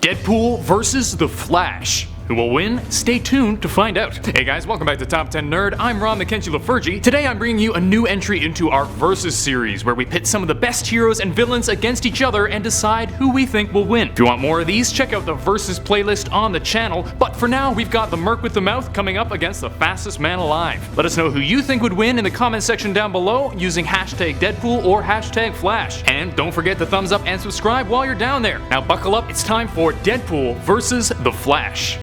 Deadpool versus The Flash. Who will win? Stay tuned to find out. Hey guys, welcome back to Top 10 Nerd. I'm Ron McKenzie LaFergie. Today I'm bringing you a new entry into our Versus series, where we pit some of the best heroes and villains against each other and decide who we think will win. If you want more of these, check out the Versus playlist on the channel, but for now we've got the Merc with the Mouth coming up against the fastest man alive. Let us know who you think would win in the comment section down below using hashtag Deadpool or hashtag Flash. And don't forget to thumbs up and subscribe while you're down there. Now buckle up, it's time for Deadpool versus The Flash.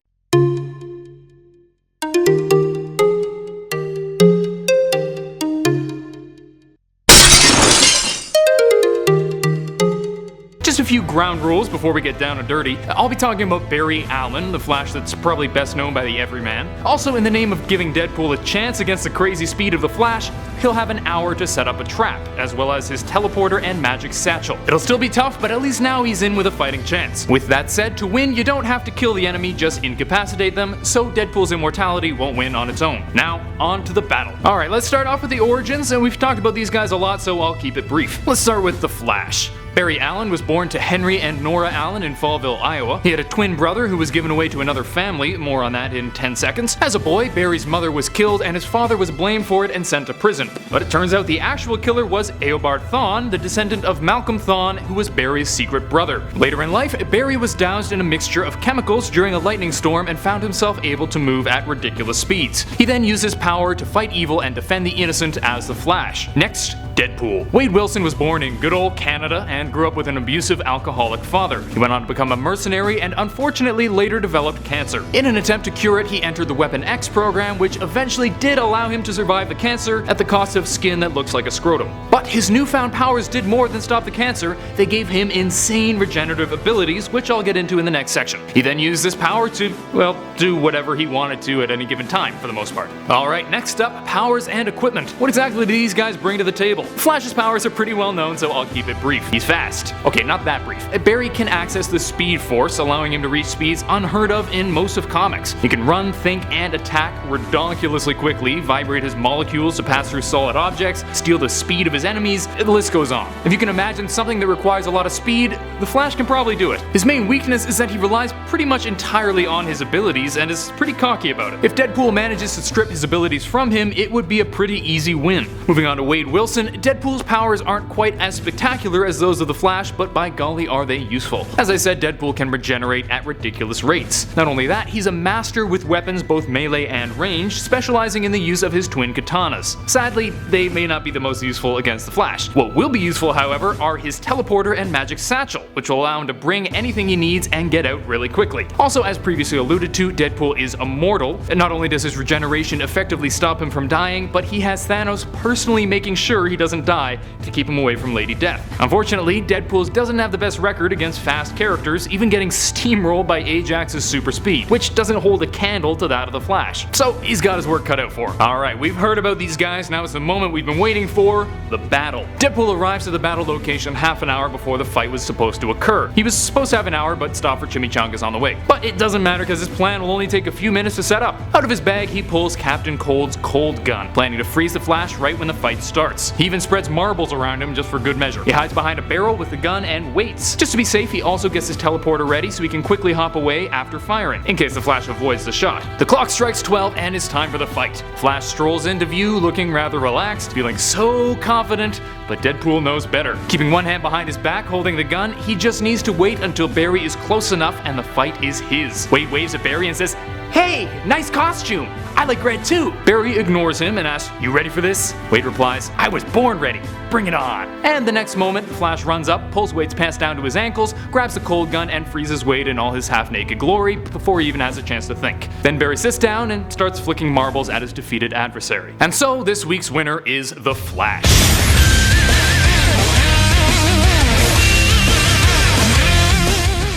Just a few ground rules before we get down and dirty. I'll be talking about Barry Allen, the Flash that's probably best known by the everyman. Also, in the name of giving Deadpool a chance against the crazy speed of the Flash, he'll have an hour to set up a trap, as well as his teleporter and magic satchel. It'll still be tough, but at least now he's in with a fighting chance. With that said, to win, you don't have to kill the enemy, just incapacitate them, so Deadpool's immortality won't win on its own. Now, on to the battle. Alright, let's start off with the origins, and we've talked about these guys a lot, so I'll keep it brief. Let's start with the Flash. Barry Allen was born to Henry and Nora Allen in Fallville, Iowa. He had a twin brother who was given away to another family, more on that in 10 seconds. As a boy, Barry's mother was killed and his father was blamed for it and sent to prison. But it turns out the actual killer was Eobard Thawne, the descendant of Malcolm Thawne, who was Barry's secret brother. Later in life, Barry was doused in a mixture of chemicals during a lightning storm and found himself able to move at ridiculous speeds. He then used his power to fight evil and defend the innocent as the Flash. Next, Deadpool. Wade Wilson was born in good old Canada and grew up with an abusive alcoholic father. He went on to become a mercenary and unfortunately later developed cancer. In an attempt to cure it, he entered the Weapon X program, which eventually did allow him to survive the cancer at the cost of skin that looks like a scrotum. But his newfound powers did more than stop the cancer. They gave him insane regenerative abilities, which I'll get into in the next section. He then used this power to, well, do whatever he wanted to at any given time for the most part. Alright, next up, powers and equipment. What exactly do these guys bring to the table? Flash's powers are pretty well known, so I'll keep it brief. He's fast. Okay, not that brief. Barry can access the Speed Force, allowing him to reach speeds unheard of in most of comics. He can run, think, and attack ridiculously quickly, vibrate his molecules to pass through solid objects, steal the speed of his enemies, the list goes on. If you can imagine something that requires a lot of speed, the Flash can probably do it. His main weakness is that he relies pretty much entirely on his abilities and is pretty cocky about it. If Deadpool manages to strip his abilities from him, it would be a pretty easy win. Moving on to Wade Wilson, Deadpool's powers aren't quite as spectacular as those of the Flash, but by golly are they useful. As I said, Deadpool can regenerate at ridiculous rates. Not only that, he's a master with weapons both melee and range, specializing in the use of his twin katanas. Sadly, they may not be the most useful against the Flash. What will be useful, however, are his teleporter and magic satchel, which will allow him to bring anything he needs and get out really quickly. Also, as previously alluded to, Deadpool is immortal, and not only does his regeneration effectively stop him from dying, but he has Thanos personally making sure he doesn't die to keep him away from Lady Death. Unfortunately, Deadpool doesn't have the best record against fast characters, even getting steamrolled by Ajax's super speed, which doesn't hold a candle to that of the Flash. So he's got his work cut out for him. Alright, we've heard about these guys, now it's the moment we've been waiting for, the battle. Deadpool arrives at the battle location half an hour before the fight was supposed to occur. He was supposed to have an hour, but stopped for chimichangas on the way. But it doesn't matter because his plan will only take a few minutes to set up. Out of his bag, he pulls Captain Cold's cold gun, planning to freeze the Flash right when the fight starts. He even spreads marbles around him just for good measure. He hides behind a barrel with the gun and waits. Just to be safe, he also gets his teleporter ready so he can quickly hop away after firing, in case the Flash avoids the shot. The clock strikes 12 and it's time for the fight. Flash strolls into view looking rather relaxed, feeling so confident, but Deadpool knows better. Keeping one hand behind his back holding the gun, he just needs to wait until Barry is close enough and the fight is his. Wade waves at Barry and says, "Hey, nice costume! I like red too!" Barry ignores him and asks, "You ready for this?" Wade replies, "I was born ready. Bring it on." And the next moment, Flash runs up, pulls Wade's pants down to his ankles, grabs the cold gun, and freezes Wade in all his half-naked glory before he even has a chance to think. Then Barry sits down and starts flicking marbles at his defeated adversary. And so this week's winner is the Flash.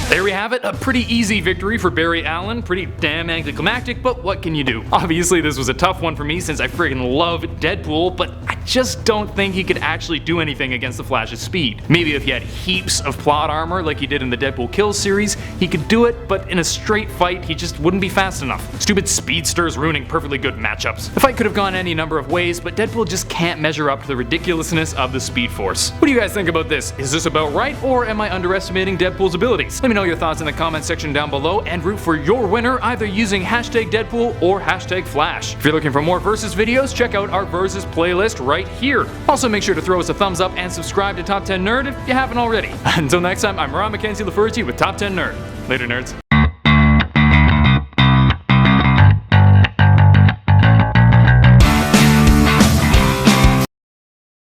There we have it, a pretty easy victory for Barry Allen, pretty damn anticlimactic, but what can you do? Obviously this was a tough one for me since I friggin' love Deadpool, but I just don't think he could actually do anything against the Flash's speed. Maybe if he had heaps of plot armor like he did in the Deadpool Kills series, he could do it, but in a straight fight he just wouldn't be fast enough. Stupid speedsters ruining perfectly good matchups. The fight could have gone any number of ways, but Deadpool just can't measure up to the ridiculousness of the Speed Force. What do you guys think about this? Is this about right, or am I underestimating Deadpool's abilities? Let me know know your thoughts in the comment section down below and root for your winner either using hashtag Deadpool or hashtag Flash. If you're looking for more Versus videos, check out our Versus playlist right here. Also make sure to throw us a thumbs up and subscribe to Top 10 Nerd if you haven't already. Until next time, I'm Ron Mackenzie LaFurci with Top 10 Nerd. Later, nerds.